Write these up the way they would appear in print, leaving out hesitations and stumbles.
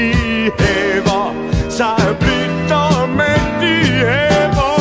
de hæver sig blidt og mægtig hæver.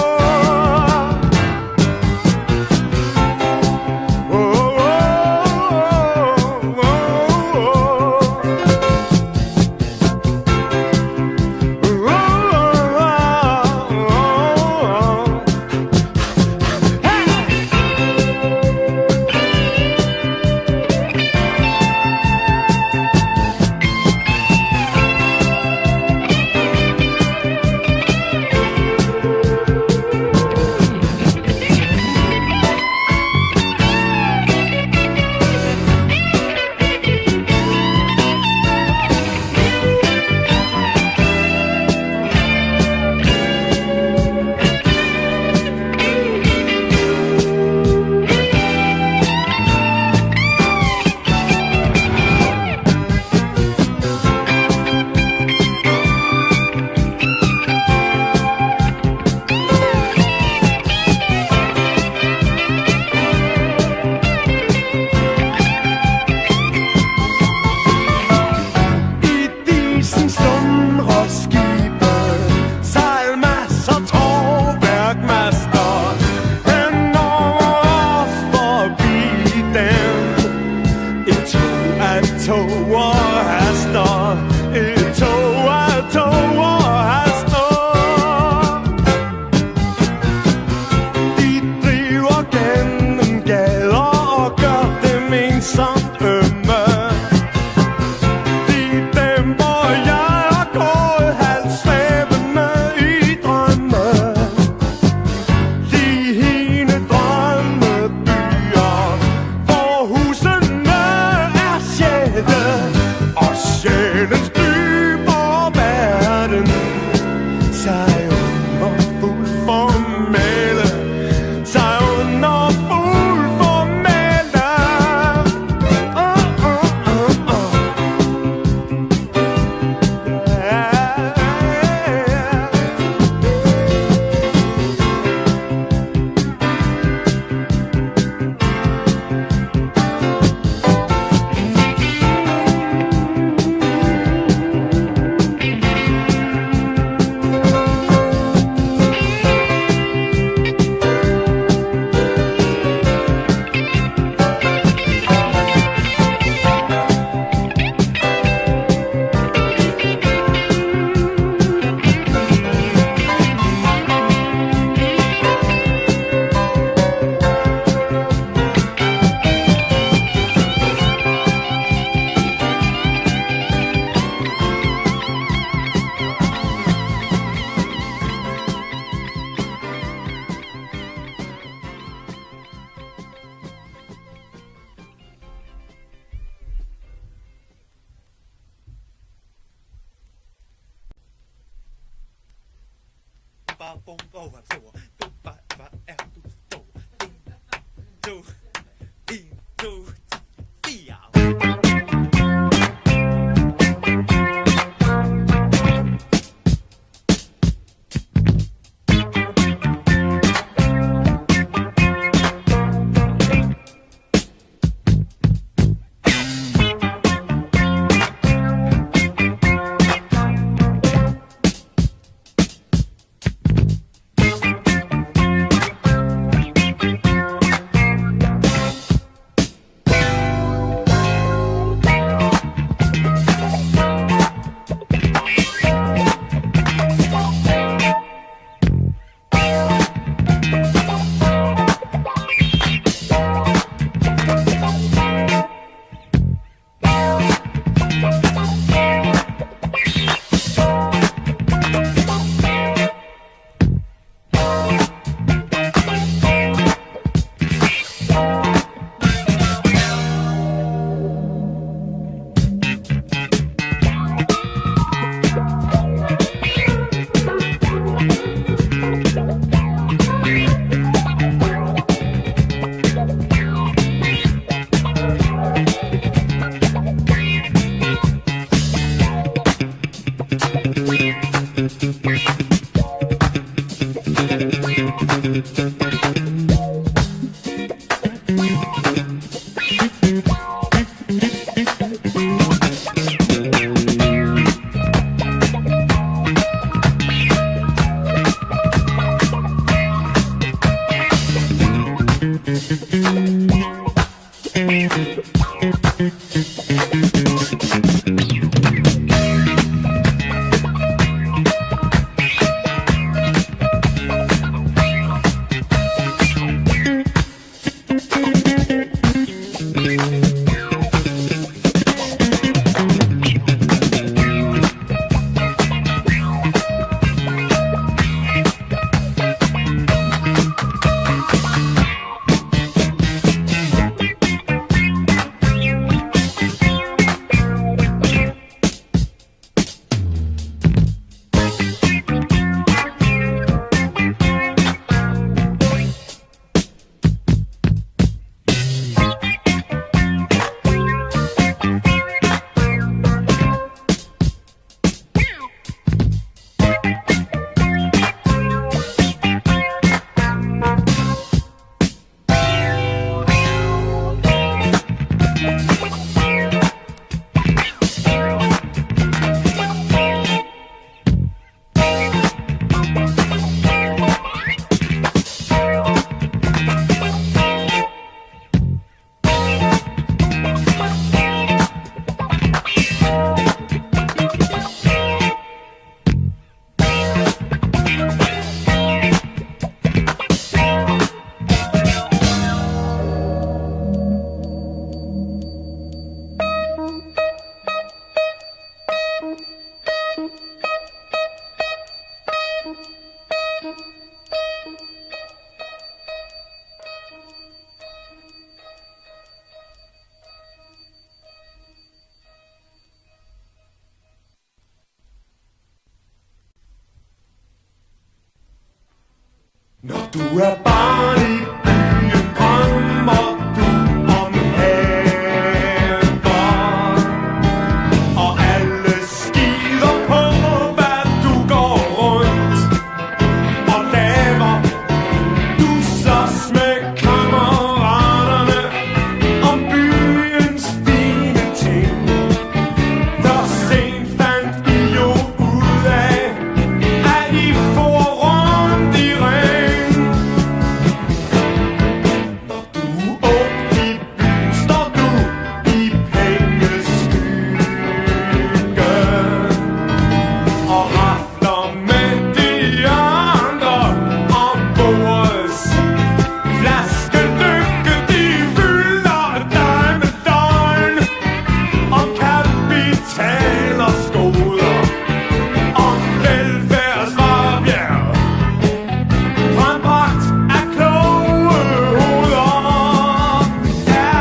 du er barn i byen, drømmer du om haver. Og alle skider på, hvad du går rundt og laver. Du slås med kammeraterne om byens fine ting. For sent fandt I jo ud af, at I for rundt i ring. Når du er ung i byen, står du i pengeskyggen og rafler med de andre om bordets flaskelykke. De fylder dig med døgn om kapital og skoler, om velfærdsvarebjerg, frembragt af kloge hoveder. Ja.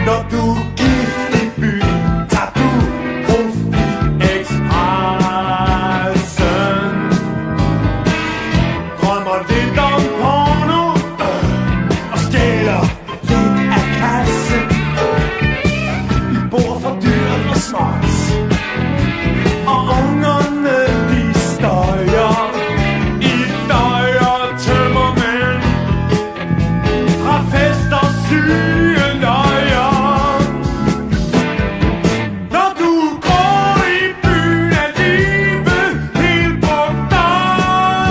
Når du er gift i byen, tager du Profi-Expressen. Drømmer lidt om porno og stjæler lidt af kassen. I bor for dyrt og småt, og ungerne de støjer. I døjer tømmermænd fra fest og syge løjer. Når du går i byen, er livet helt brugt op.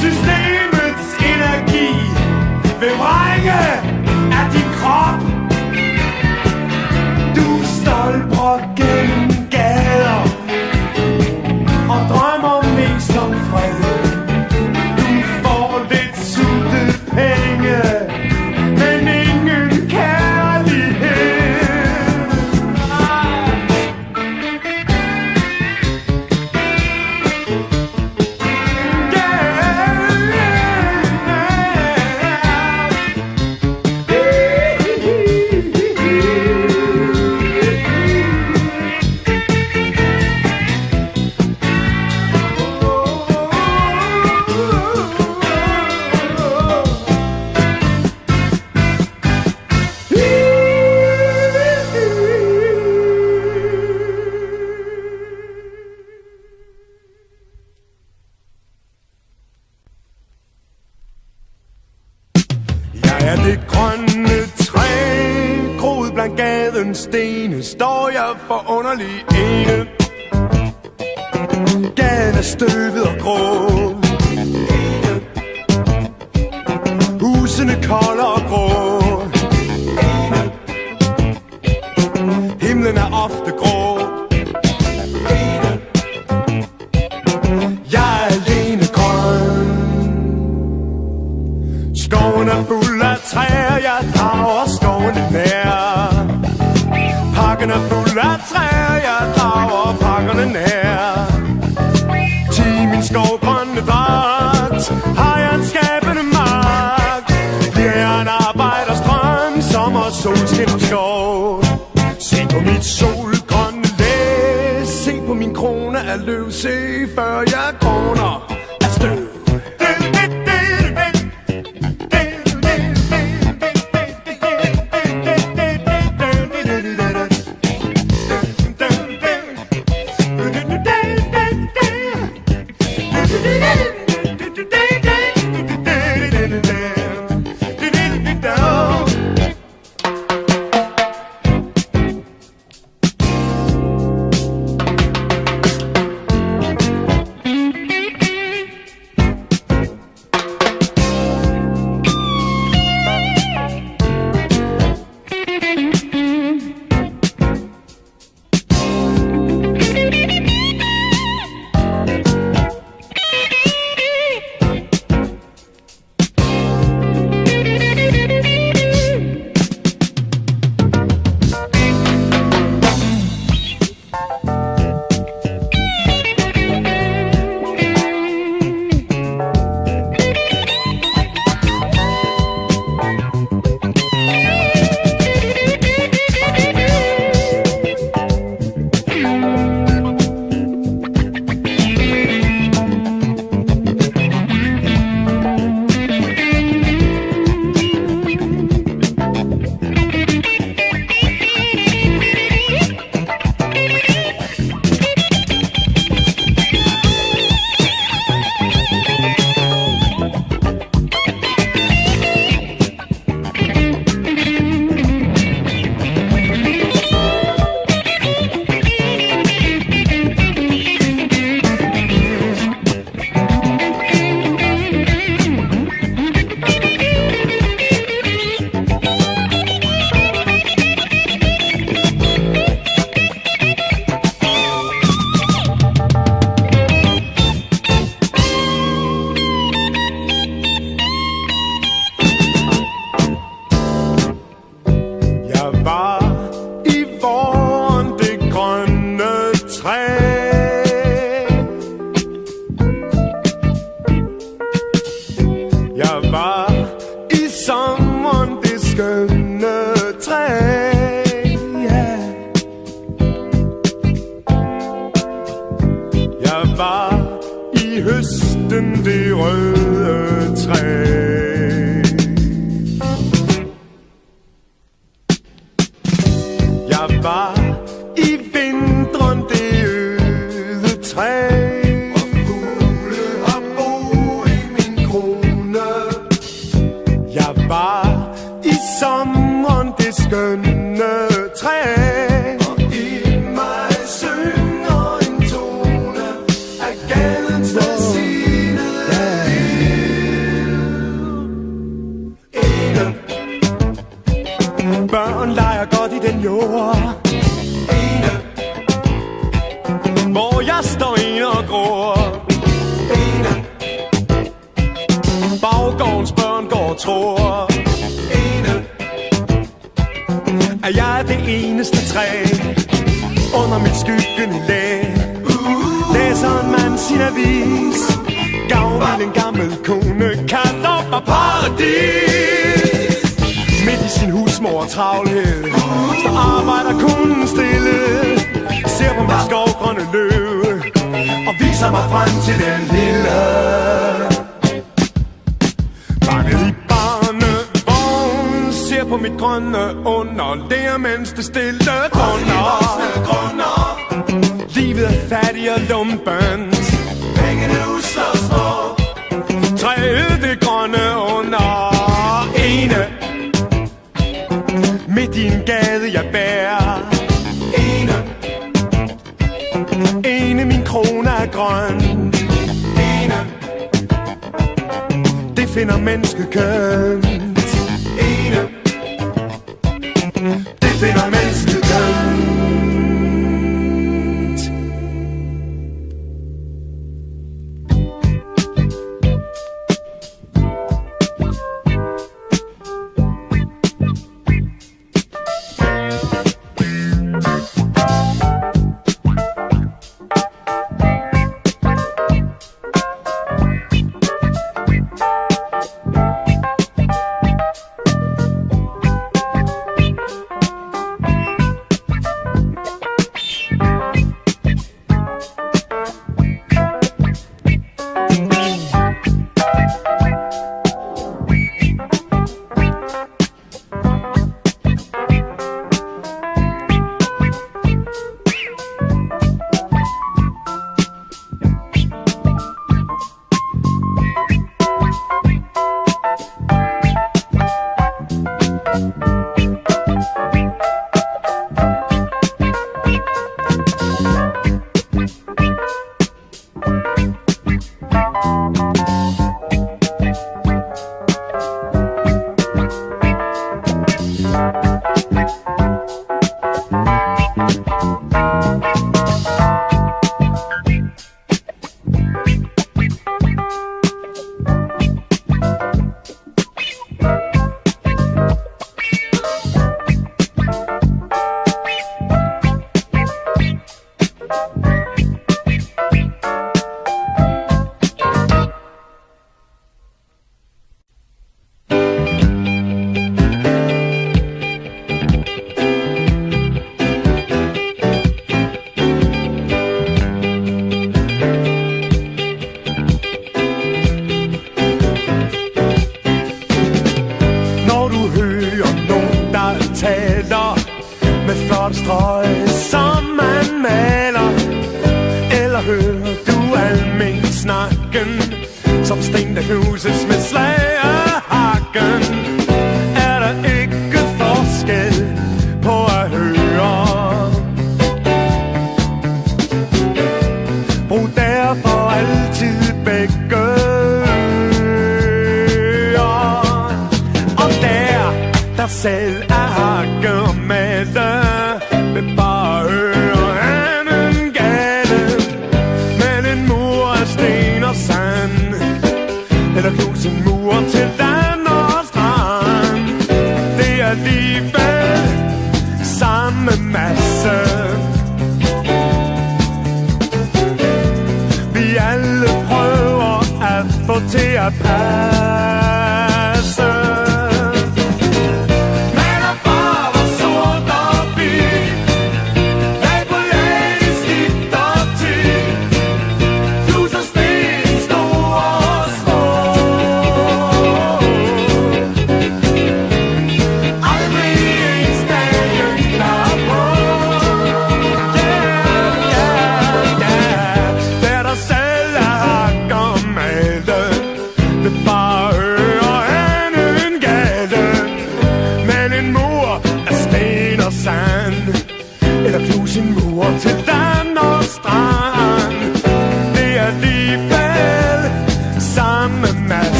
Systemets energi vil vrænge af din krop. Du stolper gennem gader og drømmer mest om fred. Du får lidt sutte penge, men ingen kærlighed. Jeg er det grønne træ, groet blandt gadens stene, står jeg forunderlig ene. Gaden er støvet og grå, husene kolde og grå. Himlen er ofte grå. Jeg er alene grøn. på min krone af løv, se før jeg kroner af støv.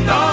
No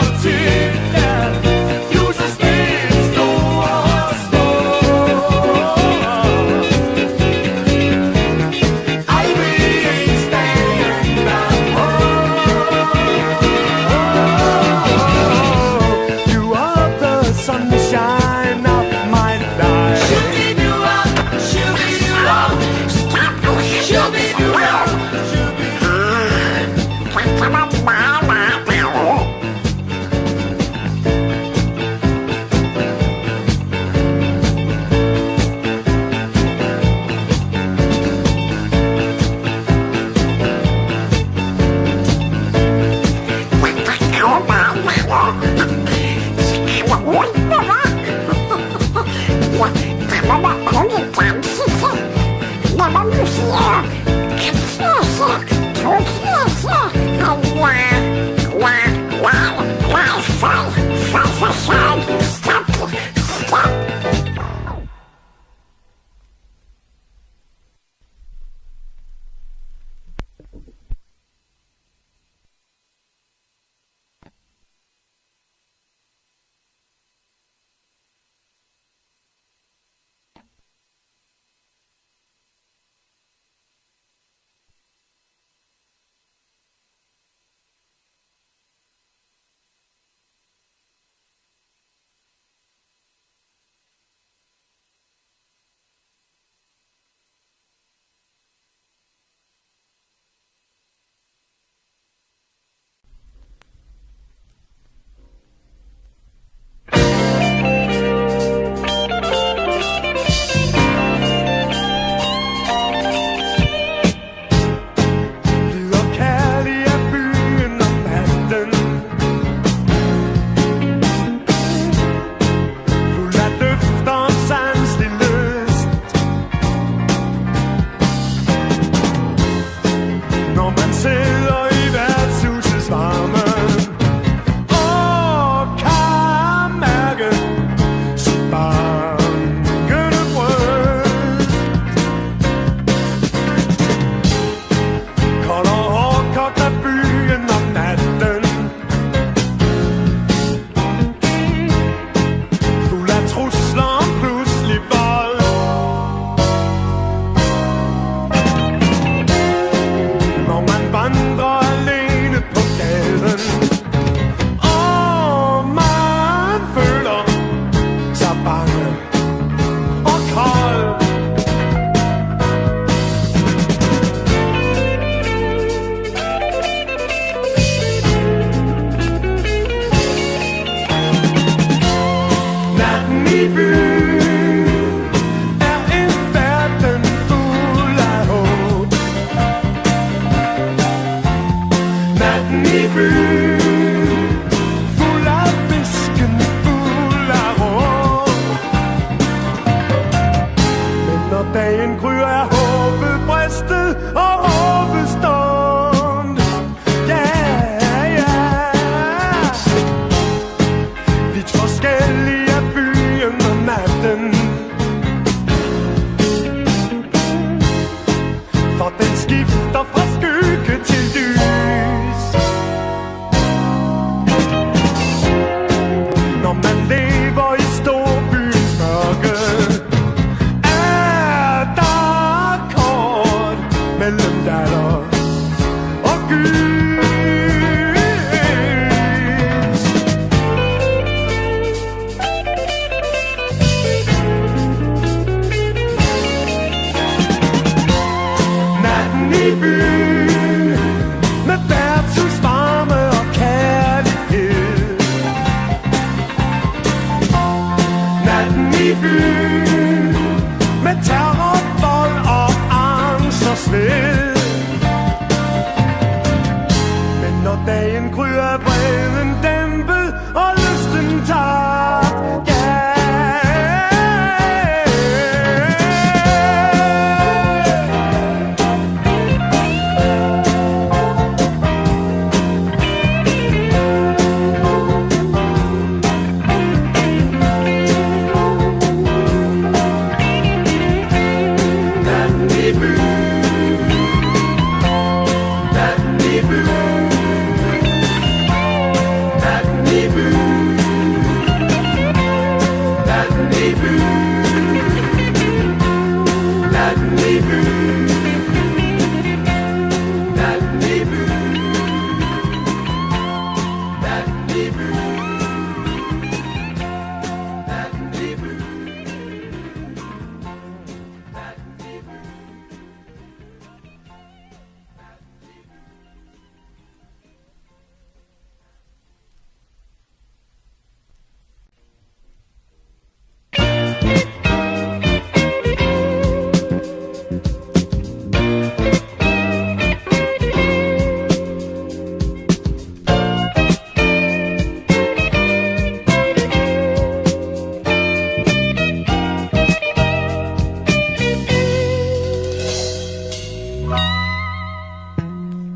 Natten i byen, fuld af fisken, fuld af råd. Men når dagen gryer, er håbet bristet og håbet stånd. Yeah, yeah. Vidt forskellige er byen og natten, for den skifter fra skygge til lys. Når man lever i storbyens mørke, er der kort mellem datter og gys. Natten i byen med værtshus, varme og kærlighed. Natten i byen med terror, vold og angst og sved. Men når dagen gryer, er vreden dæmpet og lysten tabt.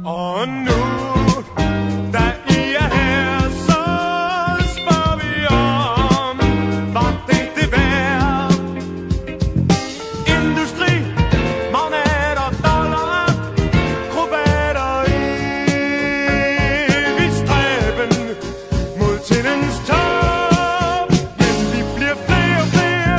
Og nu, da I er her, så spørger vi om, var det værd? Industri, magnater, dollar, krobater, evig stræben mod tidens top. Men vi bliver flere og flere.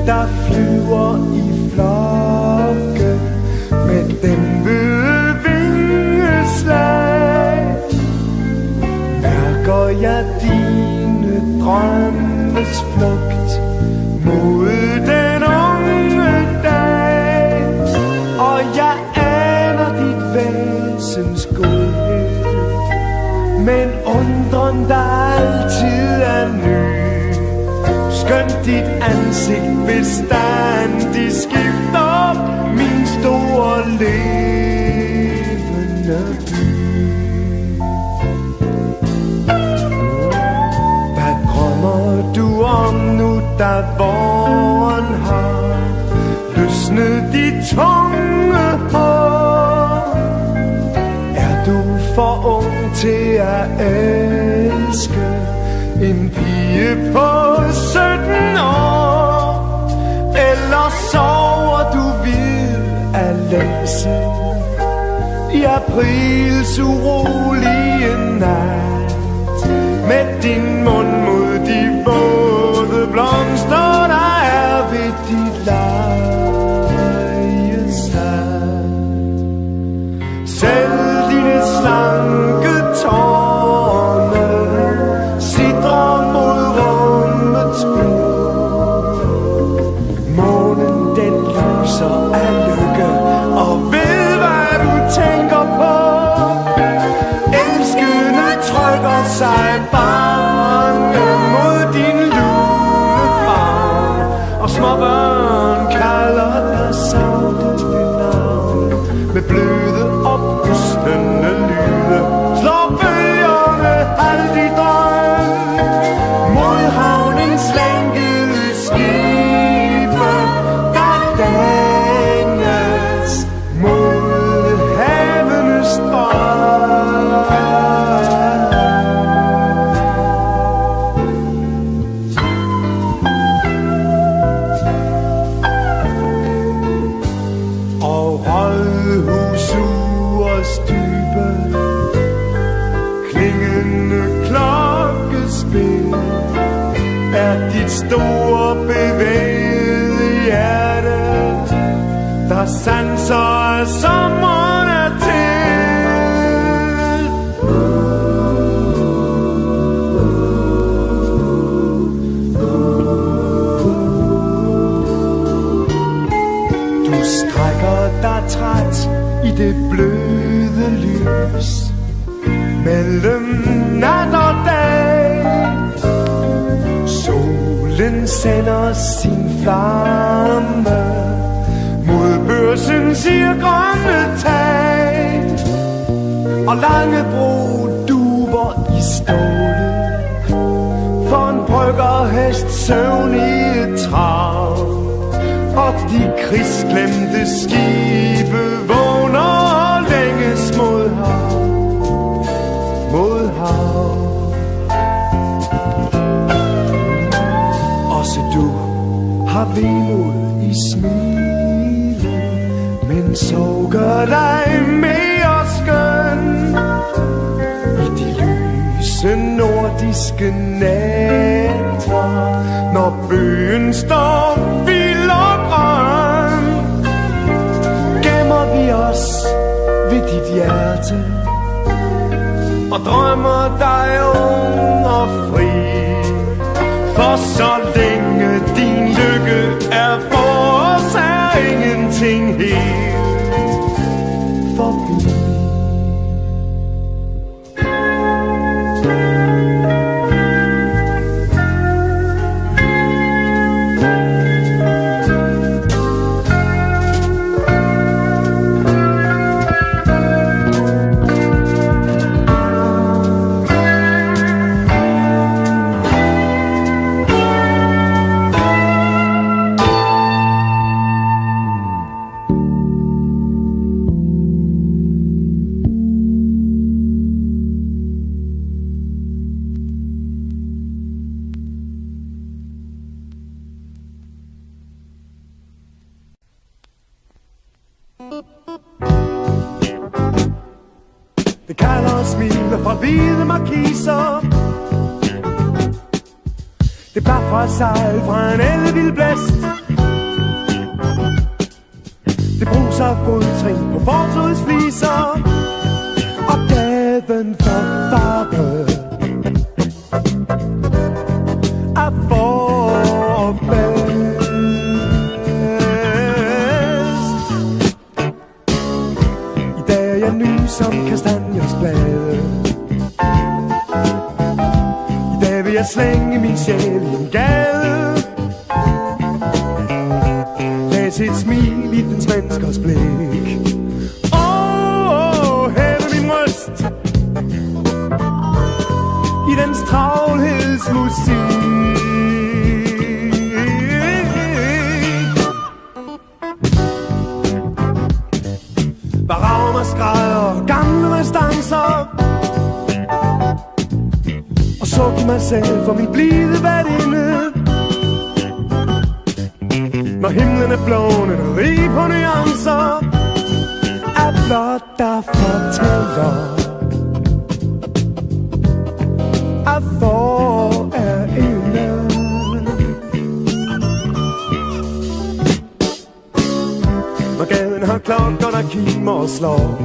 Der flyver i flokke med dæmpede vingeslag. Mærker jeg dine drømmes flugt mod den unge dag. Og jeg aner dit væsens godhed, men undren der altid er ny. Skønt dit ansigt bestandig skifter min store levende by. er våren har løsnet de tunge hår. Er du for ung til at elske en pige på 17 år? Eller sover du ved at læse i aprils urolige nat, med din mund mod de våde blomster, der er ved dit lejesat. Selv dine slanke tårne sidrer mod rummets blå. Månen den lyser af lykke og ved hvad du tænker på. Elskende trykker sig bange mod din lune favn, og små børn kalder dig savnet ved navn. Med bløde og pustende lyde slår bølgerne halvt i drøm mod havnens lænkede skibe, der dannes mod havenes drøm. Og rådhusures dybe klingende klokkespil er dit store bevægede hjerte, der sanser af sommeren er til. Du strækker dig træt i det bløde lys mellem nat og dag. Solen sender sin flamme mod børsens grønne tag, og Langebro duver i stålet for en bryggerhest søvn i et trav. Og de krigsglemte skibe vågner længes mod hav, mod hav. Også du har vemod i smilet, men så gør dig mere skøn i de lyse nordiske nætter, når bøgen står vild og grøn. Gemmer vi os ved dit hjerte og drømmer dig ung og fri, for så længe din lykke er for os, er ingenting helt forbi. Det kalder og smiler fra hvide markiser. Det blaffer sejl fra en elvild blæst. Det bruser fodtrin på fortidens fliser, og gaden for farve er forbedst. I dag er jeg ny som kastanjers blade. I dag vil jeg slænge min sjæl i en gade. Læs et smil i den svenskers blik. Hæve min røst i dens travlhedsmusik. mig selv for min blide værtinde. Når himlen er blåen, er der rig på nuancer af blot der fortæller at hvor er inde. Når gaden har klokker, der kimer og slår,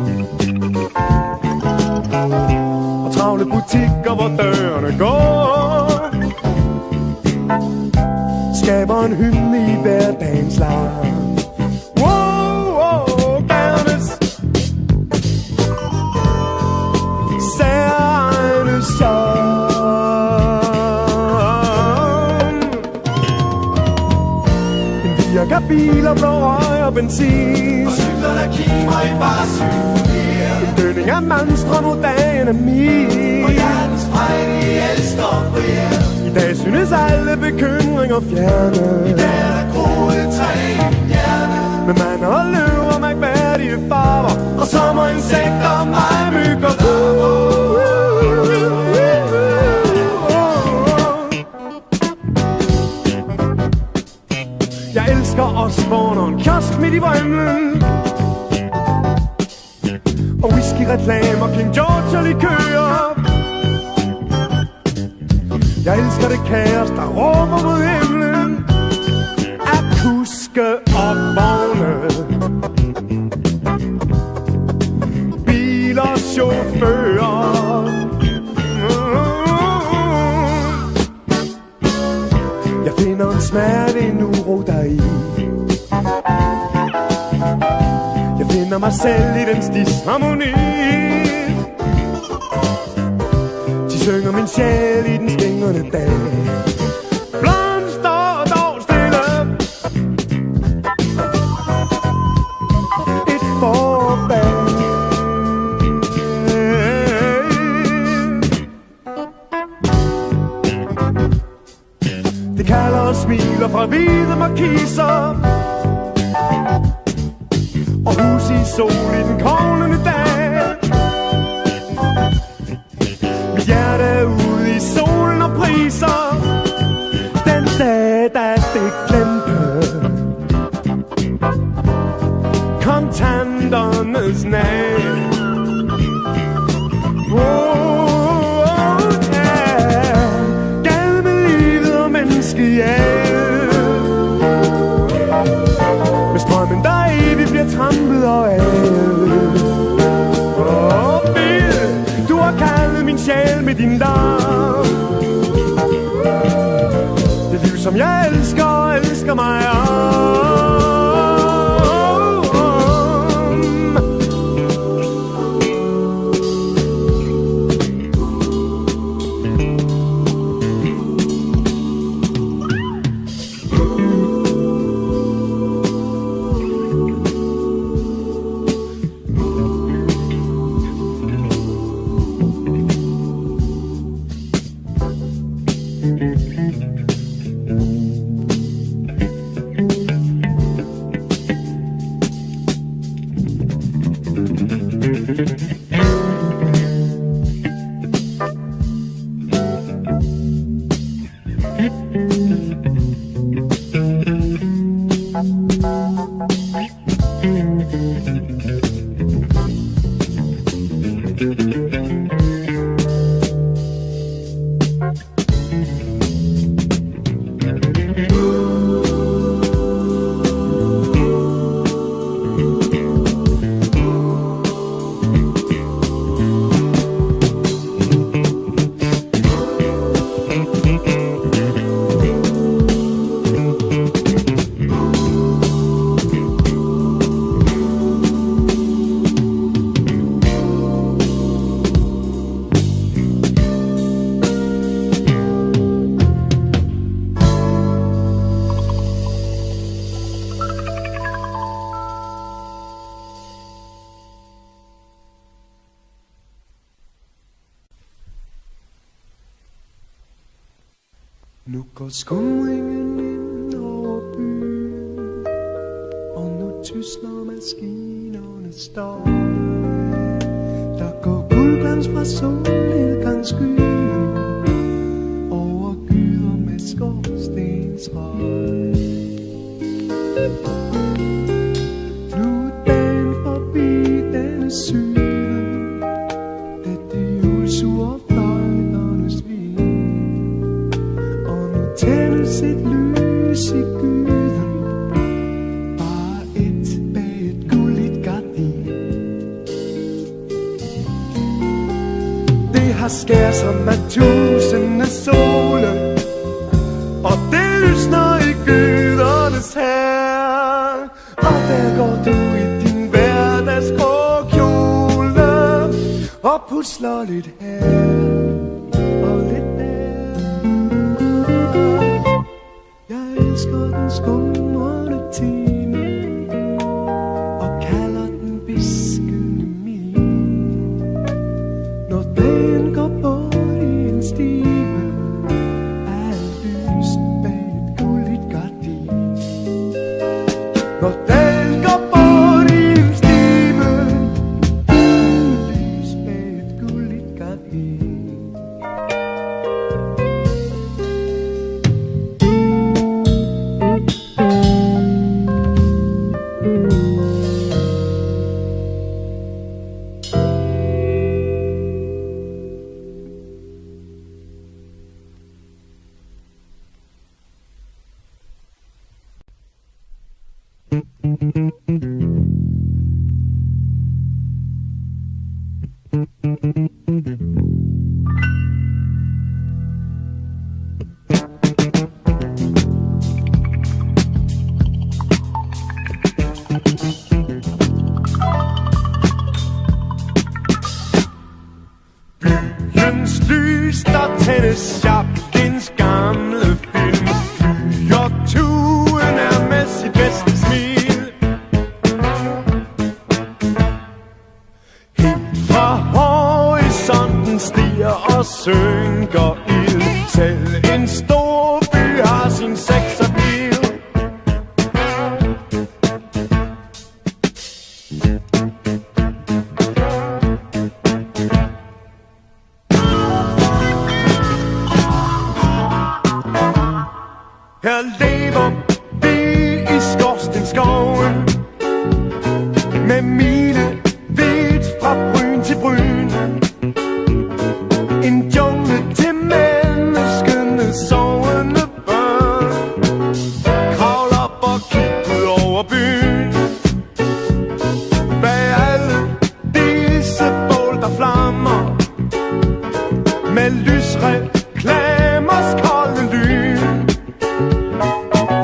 og travle butikker, hvor dørene går, skaber en hymne i hverdagens larm. Wow, wow, gadernes særegne charme. En virker biler, blå røg og benzin, og cykler, der kimer i bare symfonier. En dønning af mandstrøm, hvor dagen er min, og hjertens fejl, I elsker frier. I dag synes alle bekymringer fjerne. I dag er der groet træ i hjerte, med mand og løver, mærkværdige farver, og sommerinsekter, mig, myg og jeg elsker os foran en kiosk midt i vremlen, og whisky-reklamer, King George og likører. Jeg elsker det kaos, der råber mod himlen, at kuske og vogne, biler, chauffører. Jeg finder en smerte, en uro deri. Jeg finder mig selv i dens disharmoni. De synger min sjæl i den stingende dag. Blomster dog stille, et forbag. Det kalder og smiler fra hvide markiser, og hus i sol i den koglende dag. Mit hjerte er ude i solen og priser den dag, da det glemte kontanternes nag. Gad med livet og menneskehjælp, med strømmen der evigt bliver trampet og af. Du har kaldet min sjæl med din larm. Det liv som jeg elsker, elsker mig om. Nu går skumringen ind over byen, og nu tysner maskinerne står. Der går guldglans fra solnedgangsskyen skorstenshøj. Nu er dagen forbi denne syge, da de julsure fløjternes vin, og nu tændes et lys i gyden, bare et bag et gulligt gardin. Det har skær som af tusinde sole, og det lysner i gydernes hær. Og der går du i din hverdagsgrå kjole og pusler lidt her og lidt der. Jeg elsker den skumrende time og kalder den viskende min. Når dagen går bort i en stime, er lys bag et gulligt gardin. Når dagen går bort i en stime, lys bag et gulligt gardin. Byens lys, der tændes Chaplins gamle film, og tuen er med sit bedste smil. Helt fra horisonten stiger og synker ild. Selv en stor by har sin sexappeal. Her lever vi i Skorstenskoven, med milevidt fra bryn til bryn. En jungle til menneskene sovende børn. Kravl op og kig ud over byen. Bag alle disse bål, der flammer, med lysreklamers kolde lyn,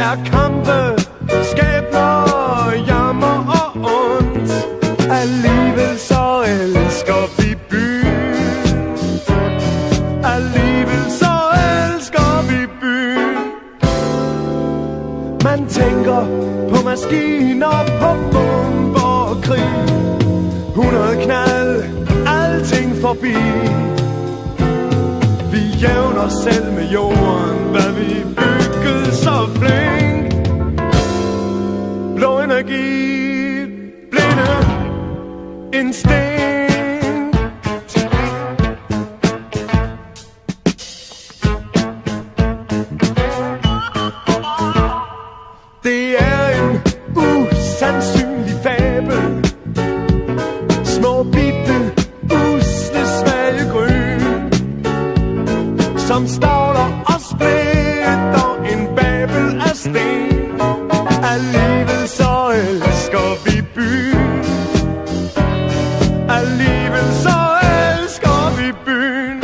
er kampe, skæbner, jammer og ondt. Alligevel så elsker vi byen. Alligevel så elsker vi byen. Man tænker på maskiner, på bomber og krig. 100 knald, alting forbi. Vi jævner selv med jorden, hvad vi byggede så flink. Blå energi, blinde instinkt. Det er en usandsynlig fabel. Små bitte, usle, svage gryn, som stavler og splitter en babel af sten. Alligevel så elsker vi byen. Alligevel så elsker vi byen.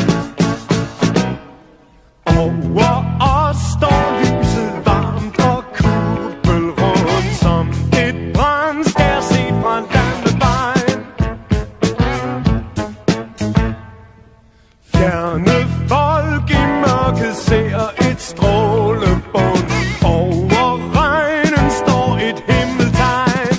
Over os står lyset varmt og kuppelrundt, som et brandskær set fra landevejen. Fjerne folk i mørket ser et strålebånd. Over regnen står et himmeltegn.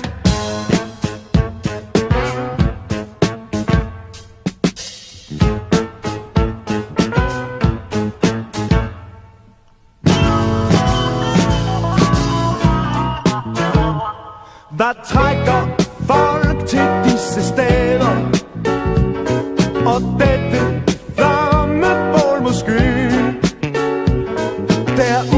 Hvad trækker folk til disse steder? Og dette flammebål mod skyen. Der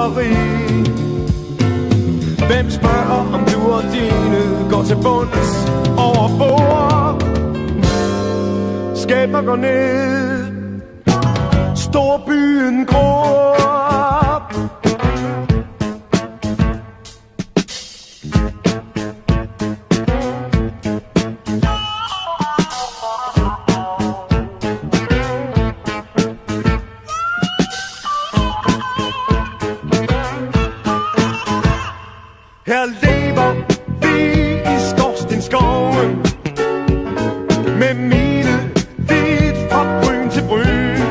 maleri. Hvem spørger, om du og dine går til bunds over bord? Skæbner går ned, storbyen gror. Her lever vi i Skorstenskoven med mine vidt fra bryn til bryn.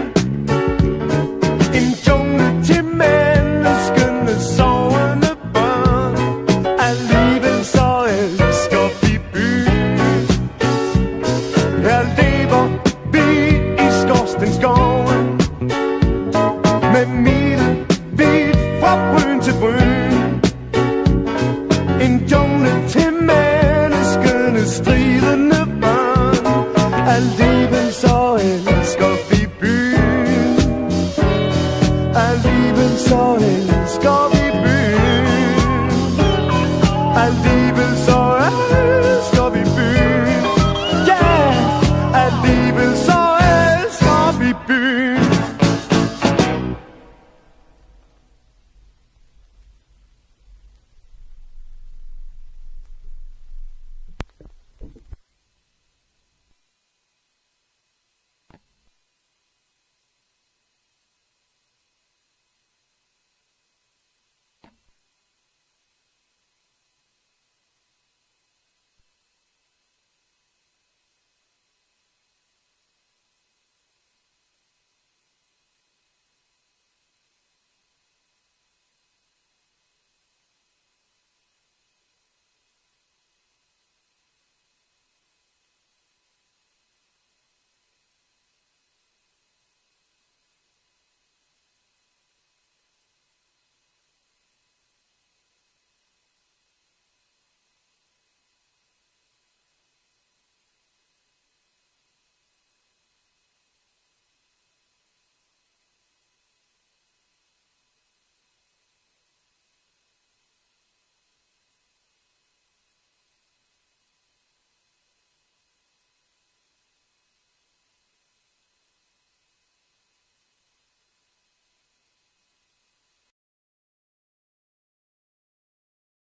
En jungle til menneskene sovende børn. Alligevel så elsker vi byen. Her lever vi i Skorstenskoven med mine vidt fra bryn til bryn.